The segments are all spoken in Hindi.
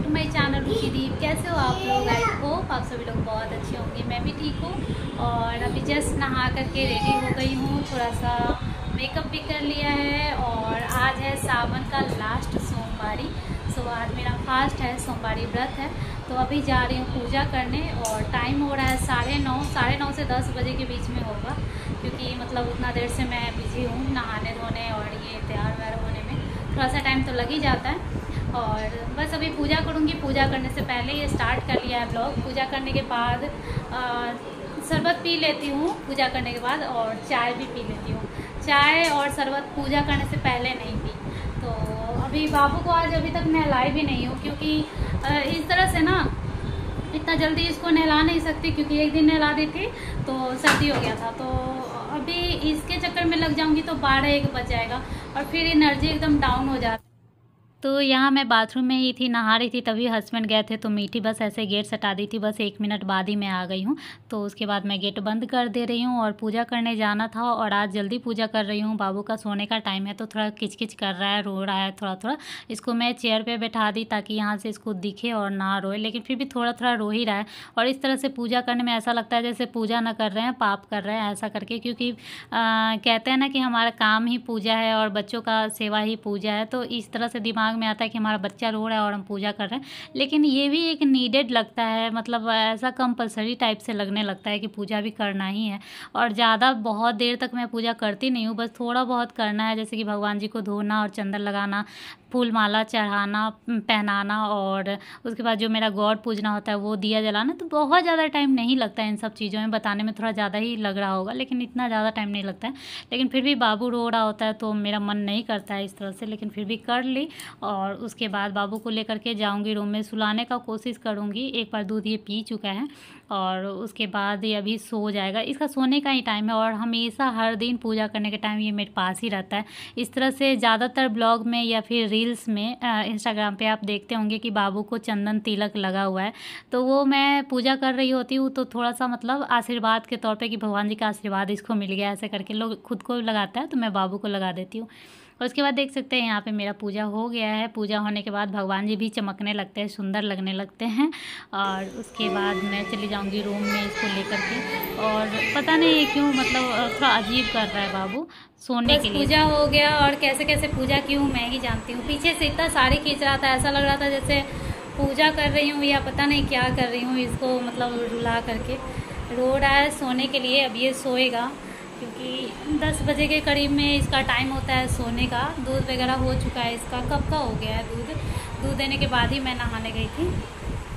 To my channel रुचिदीप। कैसे हो आप लोग? आई होप आप सभी लोग बहुत अच्छे होंगे। मैं भी ठीक हूँ और अभी जस्ट नहा करके रेडी हो गई हूँ। थोड़ा सा मेकअप भी कर लिया है और आज है सावन का लास्ट सोमवारी। सो आज मेरा फास्ट है, सोमवारी व्रत है। तो अभी जा रही हूँ पूजा करने और टाइम हो रहा है 9:30 से 10 बजे के बीच में होगा, क्योंकि मतलब उतना देर से मैं बिजी हूँ नहाने धोने और ये तैयार वैयार होने में थोड़ा सा टाइम तो लग ही जाता है। और बस अभी पूजा करूँगी। पूजा करने से पहले ये स्टार्ट कर लिया है ब्लॉग। पूजा करने के बाद शरबत पी लेती हूँ पूजा करने के बाद, और चाय भी पी लेती हूँ। चाय और शरबत पूजा करने से पहले नहीं पी। तो अभी बाबू को आज अभी तक नहलाई भी नहीं हूँ, क्योंकि इस तरह से ना इतना जल्दी इसको नहला नहीं सकती, क्योंकि एक दिन नहला दी थी तो सर्दी हो गया था। तो अभी इसके चक्कर में लग जाऊंगी तो 12-1 बज जाएगा और फिर एनर्जी एकदम डाउन हो जाती। तो यहाँ मैं बाथरूम में ही थी, नहा रही थी, तभी हस्बैंड गए थे तो मीठी बस ऐसे गेट सटा दी थी। बस 1 मिनट बाद ही मैं आ गई हूँ। तो उसके बाद मैं गेट बंद कर दे रही हूँ और पूजा करने जाना था और आज जल्दी पूजा कर रही हूँ। बाबू का सोने का टाइम है तो थोड़ा किचकिच कर रहा है, रो रहा है थोड़ा थोड़ा। इसको मैं चेयर पर बैठा दी ताकि यहाँ से इसको दिखे और ना रोए, लेकिन फिर भी थोड़ा थोड़ा रो ही रहा है। और इस तरह से पूजा करने में ऐसा लगता है जैसे पूजा ना कर रहे हैं, पाप कर रहे हैं ऐसा करके, क्योंकि कहते हैं ना कि हमारा काम ही पूजा है और बच्चों का सेवा ही पूजा है। तो इस तरह से दिमाग में आता है कि हमारा बच्चा रो रहा है और हम पूजा कर रहे हैं, लेकिन ये भी एक नीडेड लगता है, मतलब ऐसा कंपलसरी टाइप से लगने लगता है कि पूजा भी करना ही है। और ज़्यादा बहुत देर तक मैं पूजा करती नहीं हूँ, बस थोड़ा बहुत करना है, जैसे कि भगवान जी को धोना और चंदन लगाना, फूल माला चढ़ाना, पहनाना, और उसके बाद जो मेरा गॉड पूजना होता है वो दिया जलाना। तो बहुत ज़्यादा टाइम नहीं लगता है इन सब चीज़ों में, बताने में थोड़ा ज़्यादा ही लग रहा होगा, लेकिन इतना ज़्यादा टाइम नहीं लगता है। लेकिन फिर भी बाबू रो रहा होता है तो मेरा मन नहीं करता है इस तरह से, लेकिन फिर भी कर ली। और उसके बाद बाबू को लेकर के जाऊंगी रूम में, सुलाने का कोशिश करूंगी। एक बार दूध ये पी चुका है और उसके बाद ये अभी सो जाएगा। इसका सोने का ही टाइम है और हमेशा हर दिन पूजा करने के टाइम ये मेरे पास ही रहता है। इस तरह से ज़्यादातर ब्लॉग में या फिर रील्स में इंस्टाग्राम पे आप देखते होंगे कि बाबू को चंदन तिलक लगा हुआ है। तो वो मैं पूजा कर रही होती हूँ तो थोड़ा सा मतलब आशीर्वाद के तौर पे कि भगवान जी का आशीर्वाद इसको मिल गया, ऐसे करके लोग खुद को लगाता है तो मैं बाबू को लगा देती हूँ। और उसके बाद देख सकते हैं यहाँ पे मेरा पूजा हो गया है। पूजा होने के बाद भगवान जी भी चमकने लगते हैं, सुंदर लगने लगते हैं। और उसके बाद मैं चली जाऊँगी रूम में इसको लेकर के। और पता नहीं क्यों मतलब थोड़ा अजीब कर रहा है बाबू सोने के लिए। पूजा हो गया और कैसे कैसे पूजा की हूँ मैं ही जानती हूँ। पीछे से इतना साड़ी खींच रहा था, ऐसा लग रहा था जैसे पूजा कर रही हूँ या पता नहीं क्या कर रही हूँ। इसको मतलब रुला करके रो रहा है सोने के लिए। अब ये सोएगा क्योंकि 10 बजे के करीब में इसका टाइम होता है सोने का। दूध वगैरह हो चुका है इसका, कब का हो गया है दूध देने के बाद ही मैं नहाने गई थी।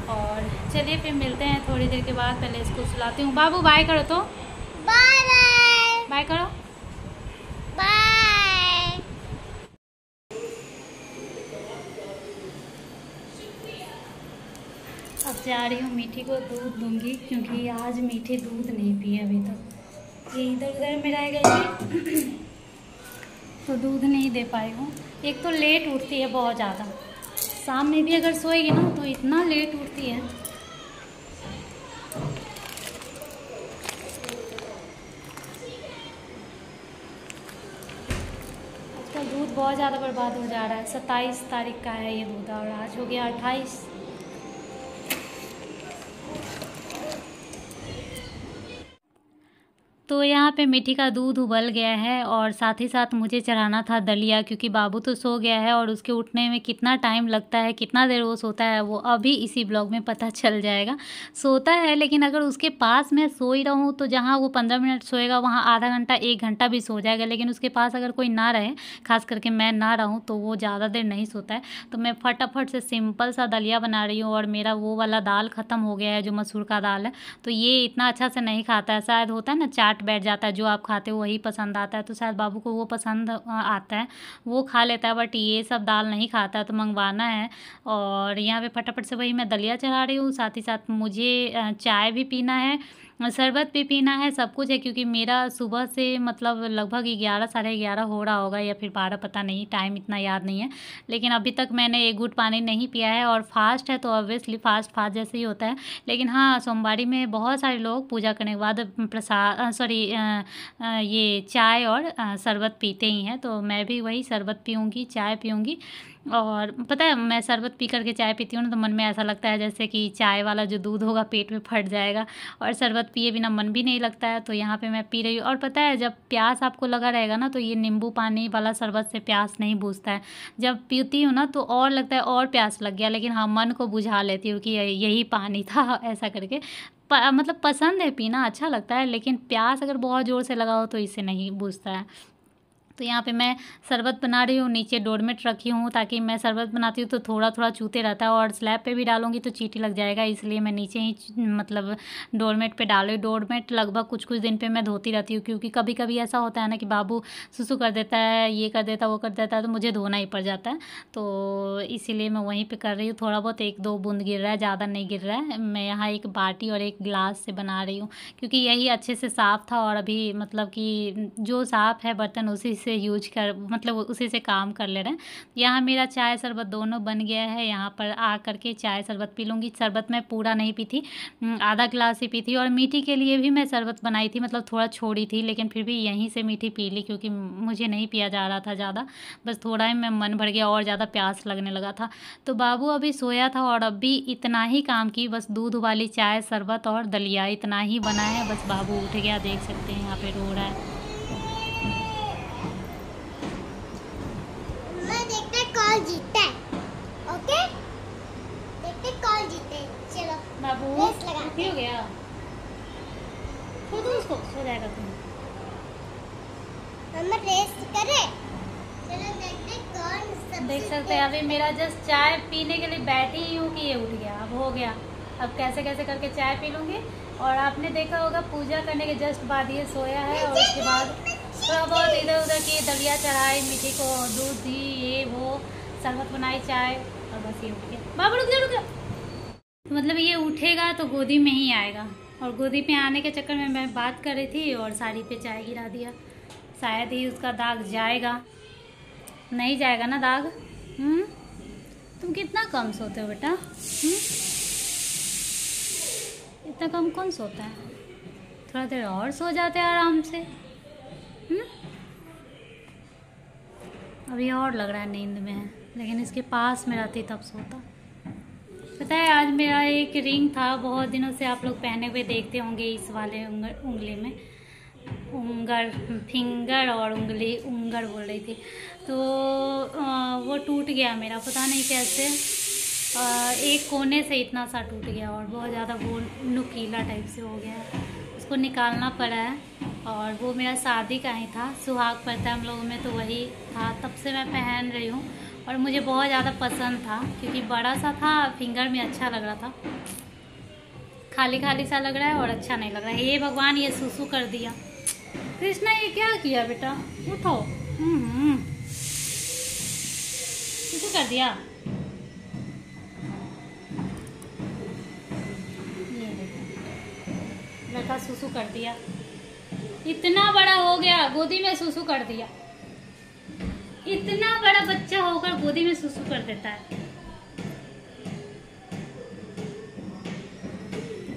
और चलिए फिर मिलते हैं थोड़ी देर के बाद। पहले इसको सुलाती हूँ। बाबू बाय करो तो, बाय बाय बाय करो, बाय। अब जा रही हूँ मीठी को दूध दूंगी, क्योंकि आज मीठी दूध नहीं पिए अभी तक। ये इधर उधर में रह गई तो दूध नहीं दे पाई हूँ। एक तो लेट उठती है बहुत ज़्यादा, शाम में भी अगर सोएगी ना तो इतना लेट उठती है। आजकल दूध बहुत ज़्यादा बर्बाद हो जा रहा है। 27 तारीख का है ये दूध और आज हो गया 28। तो यहाँ पे मीठी का दूध उबल गया है और साथ ही साथ मुझे चढ़ाना था दलिया, क्योंकि बाबू तो सो गया है और उसके उठने में कितना टाइम लगता है, कितना देर वो सोता है, वो अभी इसी ब्लॉग में पता चल जाएगा। सोता है, लेकिन अगर उसके पास मैं सो ही रहूँ तो जहाँ वो 15 मिनट सोएगा वहाँ आधा घंटा 1 घंटा भी सो जाएगा। लेकिन उसके पास अगर कोई ना रहे, खास करके मैं ना रहूँ, तो वो ज़्यादा देर नहीं सोता है। तो मैं फटाफट से सिंपल सा दलिया बना रही हूँ। और मेरा वो वाला दाल ख़त्म हो गया है जो मसूर का दाल है, तो ये इतना अच्छा से नहीं खाता है। शायद होता है ना चाट बैठ जाता है, जो आप खाते हो वही पसंद आता है, तो शायद बाबू को वो पसंद आता है, वो खा लेता है। बट ये सब दाल नहीं खाता है तो मंगवाना है। और यहाँ पे फटाफट से वही मैं दलिया चढ़ा रही हूँ। साथ ही साथ मुझे चाय भी पीना है, शरबत भी पीना है, सब कुछ है, क्योंकि मेरा सुबह से मतलब लगभग 11 साढ़े 11 हो रहा होगा या फिर 12, पता नहीं, टाइम इतना याद नहीं है। लेकिन अभी तक मैंने एक घूंट पानी नहीं पिया है। और फास्ट है तो ऑब्वियसली फास्ट जैसे ही होता है। लेकिन हाँ, सोमवारी में बहुत सारे लोग पूजा करने के बाद प्रसाद ये चाय और शरबत पीते ही हैं, तो मैं भी वही शरबत पीऊँगी, चाय पीऊँगी। और पता है मैं शरबत पी कर के चाय पीती हूँ ना, तो मन में ऐसा लगता है जैसे कि चाय वाला जो दूध होगा पेट में फट जाएगा, और शरबत पिए बिना मन भी नहीं लगता है। तो यहाँ पे मैं पी रही हूँ। और पता है जब प्यास आपको लगा रहेगा ना, तो ये नींबू पानी वाला शरबत से प्यास नहीं बुझता है। जब पीती हूँ ना तो और लगता है और प्यास लग गया, लेकिन हाँ मन को बुझा लेती हूँ कि यही पानी था ऐसा करके। मतलब पसंद है पीना, अच्छा लगता है, लेकिन प्यास अगर बहुत ज़ोर से लगा हो तो इससे नहीं बुझता है। तो यहाँ पे मैं शरबत बना रही हूँ, नीचे डोरमेट रखी हूँ, ताकि मैं शरबत बनाती हूँ तो थोड़ा थोड़ा चूते रहता है, और स्लैब पे भी डालूंगी तो चींटी लग जाएगा, इसलिए मैं नीचे ही मतलब डोरमेट पे डाल रही हूँ। डोरमेट लगभग कुछ कुछ दिन पे मैं धोती रहती हूँ, क्योंकि कभी कभी ऐसा होता है ना कि बाबू सुसु कर देता है, ये कर देता है, वो कर देता है, तो मुझे धोना ही पड़ जाता है। तो इसीलिए मैं वहीं पर कर रही हूँ। थोड़ा बहुत 1-2 बूंद गिर रहा है, ज़्यादा नहीं गिर रहा है। मैं यहाँ एक बाटी और एक गिलास से बना रही हूँ, क्योंकि यही अच्छे से साफ़ था, और अभी मतलब कि जो साफ़ है बर्तन उसी से यूज कर, मतलब उसी से काम कर ले रहे हैं। यहाँ मेरा चाय शरबत दोनों बन गया है। यहाँ पर आ करके चाय शरबत पी लूँगी। शरबत मैं पूरा नहीं पी थी, आधा गिलास ही पी थी। और मीठी के लिए भी मैं शरबत बनाई थी, मतलब थोड़ा छोड़ी थी, लेकिन फिर भी यहीं से मीठी पी ली, क्योंकि मुझे नहीं पिया जा रहा था ज़्यादा, बस थोड़ा ही मैं मन भर गया और ज़्यादा प्यास लगने लगा था। तो बाबू अभी सोया था, और अभी इतना ही काम की, बस दूध वाली चाय शरबत और दलिया इतना ही बना है। बस बाबू उठ गया, देख सकते हैं यहाँ पे रो रहा है। कौन जीता है? ओके, देखते कौन जीते। चलो बाबू रेस लगाते हैं। हो गया, उसको सो जाएगा तुम। मम्मा रेस करे। चलो देखते कौन सबसे देख सकते हैं अभी मेरा जस्ट चाय पीने के लिए बैठी ही हूँ कि ये उठ गया। अब हो गया, अब कैसे कैसे करके चाय पी लूँगी। और आपने देखा होगा पूजा करने के जस्ट बाद ये सोया है, और उसके बाद थोड़ा बहुत इधर उधर की दलिया चढ़ाई, मीठी को दूध दी, ये वो शरबत बनाई, चाय, और बस ये उठ गया। बाबू रुक जा रुक जा। मतलब ये उठेगा तो गोदी में ही आएगा, और गोदी पे आने के चक्कर में मैं बात कर रही थी और साड़ी पे चाय गिरा दिया। शायद ही उसका दाग जाएगा। नहीं जाएगा ना दाग? तुम कितना कम सोते हो बेटा? इतना कम कौन सोता है? थोड़ा देर और सो जाते हैं आराम से। अभी और लग रहा है नींद में है, लेकिन इसके पास में रहती तब सोता। पता है आज मेरा एक रिंग था, बहुत दिनों से आप लोग पहने हुए देखते होंगे, इस वाले उंगली में, उंगर, फिंगर और उंगली, उंगर बोल रही थी, तो वो टूट गया मेरा, पता नहीं कैसे। एक कोने से इतना सा टूट गया, और बहुत ज़्यादा वो नुकीला टाइप से हो गया, उसको निकालना पड़ा है। और वो मेरा शादी का ही था, सुहाग पड़ता है हम लोगों में, तो वही था, तब से मैं पहन रही हूँ, और मुझे बहुत ज़्यादा पसंद था, क्योंकि बड़ा सा था, फिंगर में अच्छा लग रहा था। खाली खाली सा लग रहा है और अच्छा नहीं लग रहा है। हे भगवान, ये सुसु कर दिया। कृष्णा ये क्या किया बेटा? उठो। सुसु कर दिया। ये देखो, लड़का सुसु कर दिया। इतना बड़ा हो गया, गोदी में सुसु कर दिया। इतना बड़ा बच्चा होकर गोदी में सुसु कर देता है।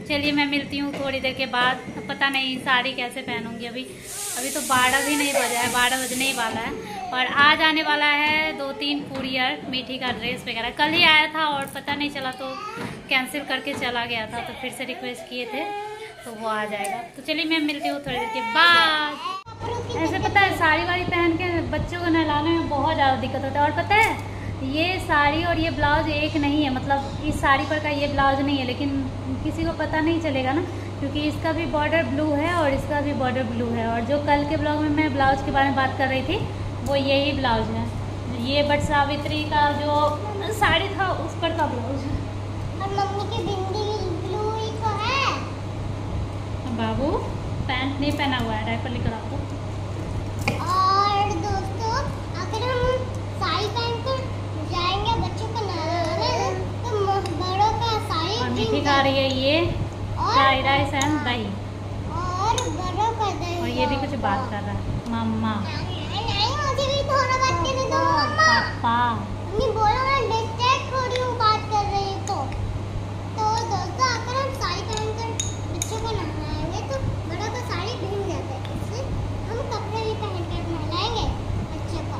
चलिए मैं मिलती हूँ थोड़ी देर के बाद। पता नहीं साड़ी कैसे पहनूंगी। अभी तो 12 भी नहीं बजा है, 12 बजने ही वाला है। और आज आने वाला है 2-3 कुरियर मीठी का ड्रेस वगैरह। कल ही आया था और पता नहीं चला तो कैंसिल करके चला गया था, तो फिर से रिक्वेस्ट किए थे तो वो आ जाएगा। तो चलिए मैं मिलती हूँ थोड़ी देर के बाद। ऐसे पता है साड़ी वाड़ी पहन के बच्चों को नहलाने में बहुत ज़्यादा दिक्कत होता है। और पता है ये साड़ी और ये ब्लाउज एक नहीं है, मतलब इस साड़ी पर का ये ब्लाउज नहीं है, लेकिन किसी को पता नहीं चलेगा ना, क्योंकि इसका भी बॉर्डर ब्लू है और इसका भी बॉर्डर ब्लू है। और जो कल के ब्लॉग में मैं ब्लाउज के बारे में बात कर रही थी वो यही ब्लाउज है। ये बट सावित्री का जो साड़ी था उस पर का ब्लाउज है। और मम्मी की बिंदी ब्लू ही तो है। बाबू पैंट नहीं पहना हुआ है, डायपर लेकर आपको। और दोस्तों अगर हम साड़ी पहनकर जाएंगे बच्चों को नहलाने तो बड़ों का साड़ी और मीठी खा रही है ये फ्राइड राइस एंड दही, और बड़ों का दही। और ये भी कुछ बात कर रहा है मम्मा। नहीं मुझे भी थोड़ा बात करने दो मम्मा। पापा नहीं बोलो, मैं डिस्ट्रैक्ट हो रही हूँ बात कर रही हूँ। तो दोस्तों अगर हम साड़ी पहनकर बच्चों को नहलाएंगे तो बड़ों का साड़ी भीग जाता है, इसलिए हम कपड़े भी पहनकर नहलाएंगे बच्चे को।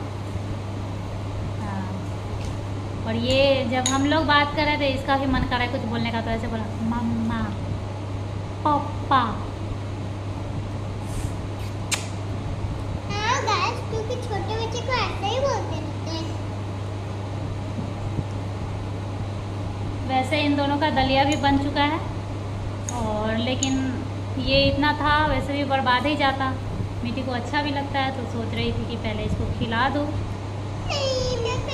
ये जब हम लोग बात कर रहे थे इसका भी मन कर रहा है कुछ बोलने का, तो ऐसे बोला मम्मा पापा। हाँ गाइस, क्योंकि छोटे बच्चे को ऐसे ही बोलते रहते हैं। वैसे इन दोनों का दलिया भी बन चुका है, और लेकिन ये इतना था, वैसे भी बर्बाद ही जाता। मीठी को अच्छा भी लगता है तो सोच रही थी कि पहले इसको खिला दूँ।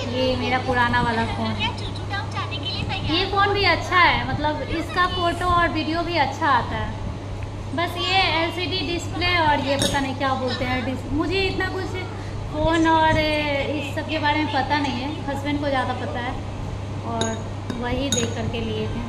ये मेरा पुराना वाला फ़ोन है। ये फ़ोन भी अच्छा है, मतलब इसका फ़ोटो और वीडियो भी अच्छा आता है। बस ये LCD डिस्प्ले और ये पता नहीं क्या बोलते हैं, मुझे इतना कुछ फ़ोन और इस सब के बारे में पता नहीं है, हस्बैंड को ज़्यादा पता है और वही देख करके लिए थे।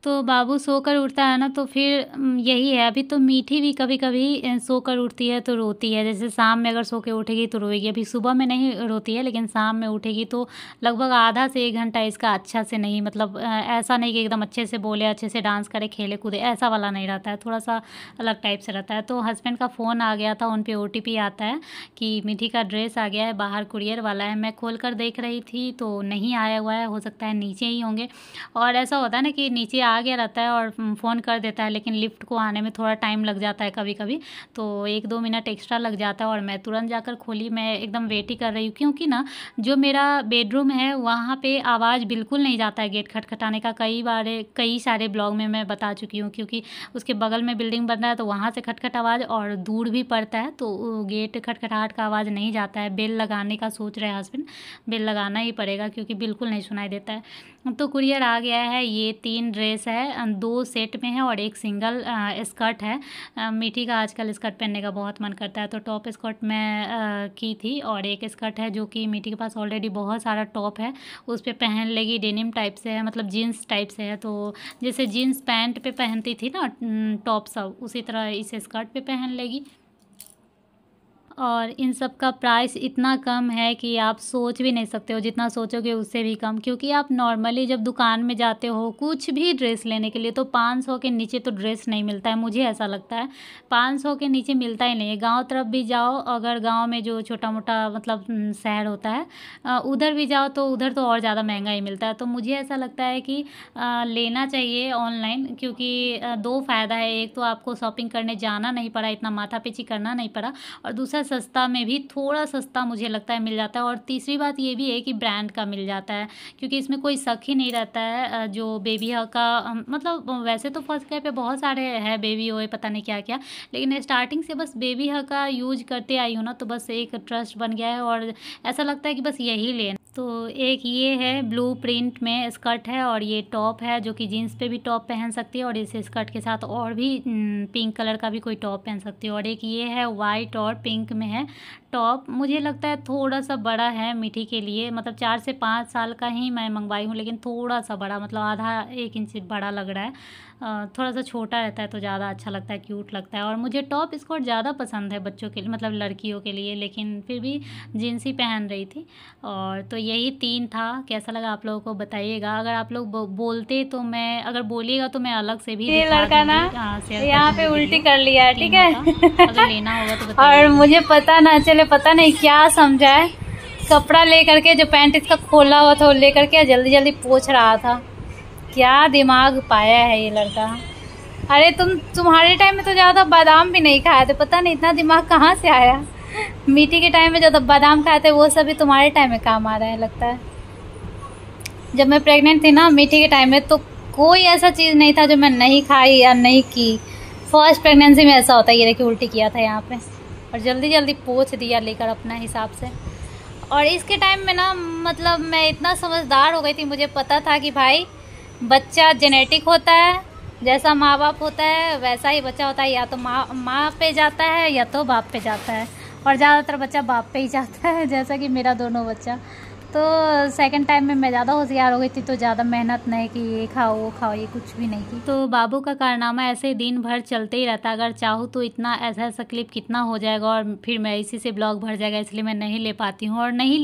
तो बाबू सोकर उठता है ना, तो फिर यही है। अभी तो मीठी भी कभी कभी सोकर उठती है तो रोती है, जैसे शाम में अगर सो के उठेगी तो रोएगी। अभी सुबह में नहीं रोती है, लेकिन शाम में उठेगी तो लगभग आधा से 1 घंटा इसका अच्छा से नहीं, मतलब ऐसा नहीं कि एकदम अच्छे से बोले, अच्छे से डांस करे, खेले कूदे, ऐसा वाला नहीं रहता है, थोड़ा सा अलग टाइप से रहता है। तो हस्बैंड का फ़ोन आ गया था, उन पर OTP आता है कि मीठी का ड्रेस आ गया है, बाहर कुरियर वाला है। मैं खोल कर देख रही थी तो नहीं आया हुआ है, हो सकता है नीचे ही होंगे। और ऐसा होता है ना कि नीचे आ गया रहता है और फ़ोन कर देता है, लेकिन लिफ्ट को आने में थोड़ा टाइम लग जाता है कभी कभी, तो 1-2 मिनट एक्स्ट्रा लग जाता है। और मैं तुरंत जाकर खोली, मैं एकदम वेट ही कर रही हूँ, क्योंकि ना जो मेरा बेडरूम है वहाँ पे आवाज़ बिल्कुल नहीं जाता है गेट खटखटाने का। कई सारे ब्लॉग में मैं बता चुकी हूँ, क्योंकि उसके बगल में बिल्डिंग बन रहा है तो वहाँ से खटखट आवाज़, और दूर भी पड़ता है तो गेट खटखटाहट का आवाज़ नहीं जाता है। बेल लगाने का सोच रहे हैं हस्बैंड, बेल लगाना ही पड़ेगा क्योंकि बिल्कुल नहीं सुनाई देता है। तो कुरियर आ गया है। ये 3 ड्रेस है, 2 सेट में है और 1 सिंगल स्कर्ट है। मीठी का आजकल स्कर्ट पहनने का बहुत मन करता है, तो टॉप स्कर्ट मैं की थी, और 1 स्कर्ट है जो कि मीठी के पास ऑलरेडी बहुत सारा टॉप है, उस पर पहन लेगी। डेनिम टाइप से है, मतलब जीन्स टाइप से है, तो जैसे जीन्स पैंट पे पहनती थी ना टॉप सब, उसी तरह इस स्कर्ट पे पहन लेगी। और इन सब का प्राइस इतना कम है कि आप सोच भी नहीं सकते हो, जितना सोचोगे उससे भी कम। क्योंकि आप नॉर्मली जब दुकान में जाते हो कुछ भी ड्रेस लेने के लिए तो 500 के नीचे तो ड्रेस नहीं मिलता है, मुझे ऐसा लगता है 500 के नीचे मिलता ही नहीं है। गांव तरफ भी जाओ, अगर गांव में जो छोटा मोटा मतलब शहर होता है उधर भी जाओ तो उधर तो और ज़्यादा महंगा ही मिलता है। तो मुझे ऐसा लगता है कि लेना चाहिए ऑनलाइन, क्योंकि 2 फ़ायदा है। एक तो आपको शॉपिंग करने जाना नहीं पड़ा, इतना माथापच्ची करना नहीं पड़ा, और दूसरा सस्ता में भी, थोड़ा सस्ता मुझे लगता है मिल जाता है। और तीसरी बात ये भी है कि ब्रांड का मिल जाता है, क्योंकि इसमें कोई शक ही नहीं रहता है। जो बेबी हग का मतलब वैसे तो फर्स्ट क्राई पे बहुत सारे है, बेबी ओए पता नहीं क्या क्या, लेकिन स्टार्टिंग से बस बेबी हग का यूज करते आई हूँ ना, तो बस एक ट्रस्ट बन गया है और ऐसा लगता है कि बस यही लेना। तो एक ये है ब्लू प्रिंट में स्कर्ट है, और ये टॉप है जो कि जीन्स पे भी टॉप पहन सकती है, और इस स्कर्ट के साथ और भी पिंक कलर का भी कोई टॉप पहन सकती है। और एक ये है वाइट और पिंक में है टॉप, मुझे लगता है थोड़ा सा बड़ा है मीठी के लिए, मतलब 4 से 5 साल का ही मैं मंगवाई हूँ, लेकिन थोड़ा सा बड़ा, मतलब आधा 1 इंच बड़ा लग रहा है। थोड़ा सा छोटा रहता है तो ज़्यादा अच्छा लगता है, क्यूट लगता है। और मुझे टॉप स्कर्ट ज़्यादा पसंद है बच्चों के लिए, मतलब लड़कियों के लिए, लेकिन फिर भी जीन्स ही पहन रही थी। और तो यही 3 था। कैसा लगा आप लोगों को बताइएगा। अगर आप लोग बोलते तो मैं, अगर बोलिएगा तो मैं अलग से भी ये लड़का ना यहाँ पे उल्टी कर लिया है, ठीक है। अगर लेना होगा तो बताइए। और मुझे पता ना चले, पता नहीं क्या समझा है, कपड़ा लेकर के जो पैंट इसका खोला हुआ था वो लेकर के जल्दी जल्दी पोंछ रहा था। क्या दिमाग पाया है ये लड़का। अरे तुम्हारे टाइम में तो ज़्यादा बादाम भी नहीं खाए थे, पता नहीं इतना दिमाग कहाँ से आया। मीठी के टाइम में जो बादाम खाए थे वो सभी तुम्हारे टाइम में काम आ रहा है लगता है। जब मैं प्रेग्नेंट थी ना मीठी के टाइम में, तो कोई ऐसा चीज़ नहीं था जो मैं नहीं खाई या नहीं की। फर्स्ट प्रेगनेंसी में ऐसा होता है। ये देखिए उल्टी किया था यहाँ पे, और जल्दी जल्दी पोंछ दिया लेकर अपना हिसाब से। और इसके टाइम में ना मतलब मैं इतना समझदार हो गई थी, मुझे पता था कि भाई बच्चा जेनेटिक होता है, जैसा माँ बाप होता है वैसा ही बच्चा होता है। या तो माँ पे जाता है या तो बाप पे जाता है, और ज़्यादातर बच्चा बाप पे ही जाता है, जैसा कि मेरा दोनों बच्चा। तो सेकंड टाइम में मैं ज़्यादा होशियार हो गई थी, तो ज़्यादा मेहनत नहीं कि ये खाओ वो खाओ, ये कुछ भी नहीं की। तो बाबू का कारनामा ऐसे दिन भर चलते ही रहता है। अगर चाहूँ तो इतना ऐसा क्लिप कितना हो जाएगा, और फिर मैं इसी से ब्लॉग भर जाएगा, इसलिए मैं नहीं ले पाती हूँ और नहीं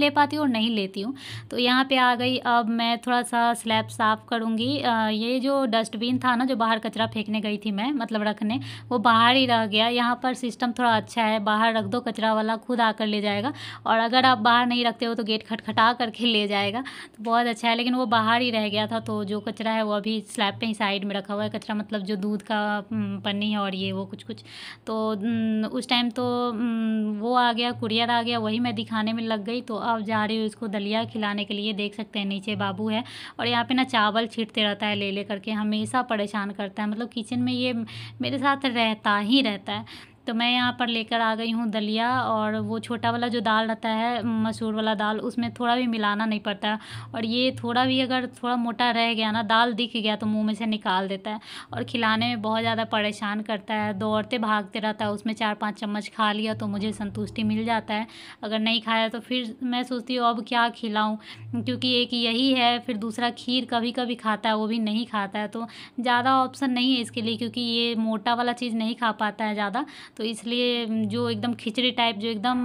लेती हूँ। तो यहाँ पे आ गई। अब मैं थोड़ा सा स्लैब साफ़ करूँगी। ये जो डस्टबिन था ना, जो बाहर कचरा फेंकने गई थी मैं, मतलब रखने, वो बाहर ही रह गया। यहाँ पर सिस्टम थोड़ा अच्छा है, बाहर रख दो कचरा वाला खुद आकर ले जाएगा, और अगर आप बाहर नहीं रखते हो तो गेट खटखटा करके ले जाएगा, तो बहुत अच्छा है। लेकिन वो बाहर ही रह गया था, तो जो कचरा है वो अभी स्लैब पे ही साइड में रखा हुआ है। कचरा मतलब जो दूध का पन्नी है और ये वो कुछ कुछ, तो उस टाइम तो वो आ गया, कुरियर आ गया, वही मैं दिखाने में लग गई। तो अब जा रही हूँ इसको दलिया खिलाने के लिए। देख सकते हैं नीचे बाबू है, और यहाँ पे ना चावल छींटते रहता है ले करके, हमेशा परेशान करता है। मतलब किचन में ये मेरे साथ रहता ही रहता है। तो मैं यहाँ पर लेकर आ गई हूँ दलिया, और वो छोटा वाला जो दाल रहता है, मसूर वाला दाल, उसमें थोड़ा भी मिलाना नहीं पड़ता। और ये थोड़ा भी अगर थोड़ा मोटा रह गया ना, दाल दिख गया तो मुंह में से निकाल देता है, और खिलाने में बहुत ज़्यादा परेशान करता है। दौड़ते भागते रहता है। उसमें 4-5 चम्मच खा लिया तो मुझे संतुष्टि मिल जाता है। अगर नहीं खाया तो फिर मैं सोचती हूँ अब क्या खिलाऊँ, क्योंकि एक यही है, फिर दूसरा खीर कभी कभी खाता है, वो भी नहीं खाता है। तो ज़्यादा ऑप्शन नहीं है इसके लिए, क्योंकि ये मोटा वाला चीज़ नहीं खा पाता है ज़्यादा, तो इसलिए जो एकदम खिचड़ी टाइप जो एकदम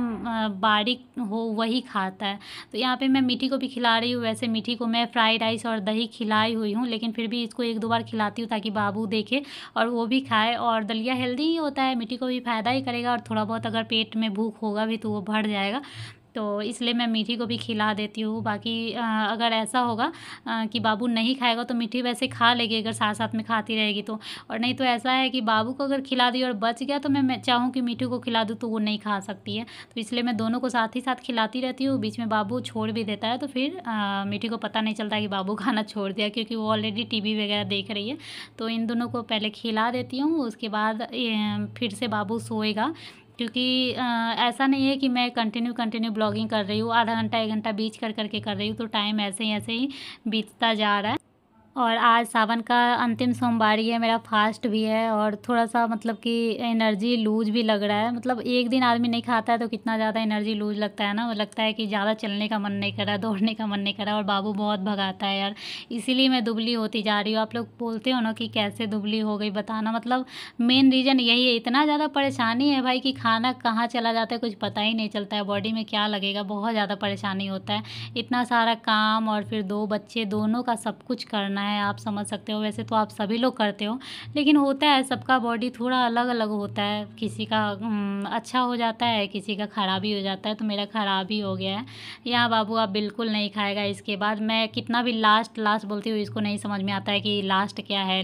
बारीक हो वही खाता है। तो यहाँ पे मैं मीठी को भी खिला रही हूँ। वैसे मीठी को मैं फ्राइड राइस और दही खिलाई हुई हूँ, लेकिन फिर भी इसको 1-2 बार खिलाती हूँ ताकि बाबू देखे और वो भी खाए। और दलिया हेल्दी ही होता है, मीठी को भी फ़ायदा ही करेगा, और थोड़ा बहुत अगर पेट में भूख होगा भी तो वो भर जाएगा, तो इसलिए मैं मीठी को भी खिला देती हूँ। बाकी अगर ऐसा होगा कि बाबू नहीं खाएगा तो मीठी वैसे खा लेगी अगर साथ साथ में खाती रहेगी तो, और नहीं तो ऐसा है कि बाबू को अगर खिला दी और बच गया तो मैं चाहूँ कि मीठी को खिला दूँ तो वो नहीं खा सकती है। तो इसलिए मैं दोनों को साथ ही साथ खिलाती रहती हूँ। बीच में बाबू छोड़ भी देता है, तो फिर मीठी को पता नहीं चलता कि बाबू खाना छोड़ दिया, क्योंकि वो ऑलरेडी टीवी वगैरह देख रही है। तो इन दोनों को पहले खिला देती हूँ, उसके बाद फिर से बाबू सोएगा। क्योंकि ऐसा नहीं है कि मैं कंटिन्यू ब्लॉगिंग कर रही हूँ, आधा घंटा 1 घंटा बीच करके कर रही हूँ, तो टाइम ऐसे ही बीतता जा रहा है। और आज सावन का अंतिम सोमवारी है, मेरा फास्ट भी है, और थोड़ा सा मतलब कि एनर्जी लूज भी लग रहा है। मतलब एक दिन आदमी नहीं खाता है तो कितना ज़्यादा एनर्जी लूज लगता है ना, वो लगता है कि ज़्यादा चलने का मन नहीं कर रहा, दौड़ने का मन नहीं कर रहा। और बाबू बहुत भगाता है यार, इसीलिए मैं दुबली होती जा रही हूँ। आप लोग बोलते हो ना कि कैसे दुबली हो गई, बताना। मतलब मेन रीज़न यही है, इतना ज़्यादा परेशानी है भाई कि खाना कहाँ चला जाता है कुछ पता ही नहीं चलता है, बॉडी में क्या लगेगा, बहुत ज़्यादा परेशानी होता है। इतना सारा काम और फिर 2 बच्चे, दोनों का सब कुछ करना है, आप समझ सकते हो। वैसे तो आप सभी लोग करते हो, लेकिन होता है सबका बॉडी थोड़ा अलग अलग होता है, किसी का अच्छा हो जाता है, किसी का ख़राब ही हो जाता है। तो मेरा ख़राब ही हो गया है। यहाँ बाबू अब बिल्कुल नहीं खाएगा। इसके बाद मैं कितना भी लास्ट बोलती हूँ, इसको नहीं समझ में आता है कि लास्ट क्या है,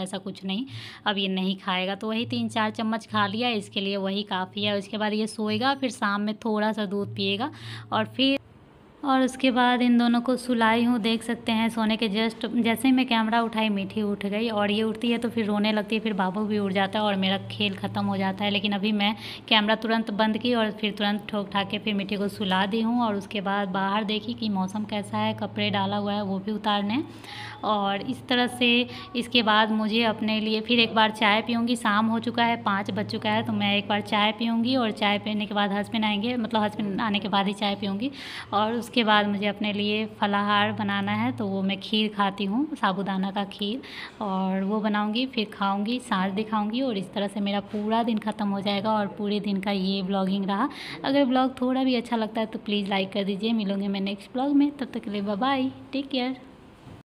ऐसा कुछ नहीं। अब ये नहीं खाएगा, तो वही 3-4 चम्मच खा लिया, इसके लिए वही काफ़ी है। उसके बाद ये सोएगा, फिर शाम में थोड़ा सा दूध पिएगा, और उसके बाद इन दोनों को सुलाई हूँ। देख सकते हैं सोने के जस्ट जैसे ही मैं कैमरा उठाई मीठी उठ गई, और ये उठती है तो फिर रोने लगती है, फिर बाबू भी उठ जाता है और मेरा खेल ख़त्म हो जाता है। लेकिन अभी मैं कैमरा तुरंत बंद की और फिर तुरंत ठोक ठाक के फिर मीठी को सुला दी हूँ। और उसके बाद बाहर देखी कि मौसम कैसा है, कपड़े डाला हुआ है वो भी उतारने। और इस तरह से इसके बाद मुझे अपने लिए फिर एक बार चाय पीऊँगी। शाम हो चुका है, 5 बज चुका है, तो मैं एक बार चाय पीऊँगी, और चाय पीने के बाद हस्बैंड आएंगे, मतलब हस्बैंड आने के बाद ही चाय पीऊँगी। और उसके बाद मुझे अपने लिए फलाहार बनाना है, तो वो मैं खीर खाती हूँ, साबूदाना का खीर, और वो बनाऊँगी, फिर खाऊँगी, सांझ दिखाऊँगी, और इस तरह से मेरा पूरा दिन ख़त्म हो जाएगा। और पूरे दिन का ये ब्लॉगिंग रहा। अगर ब्लॉग थोड़ा भी अच्छा लगता है तो प्लीज़ लाइक कर दीजिए। मिलूँगी मैं नेक्स्ट ब्लॉग में, तब तक के लिए बाय बाय, टेक केयर।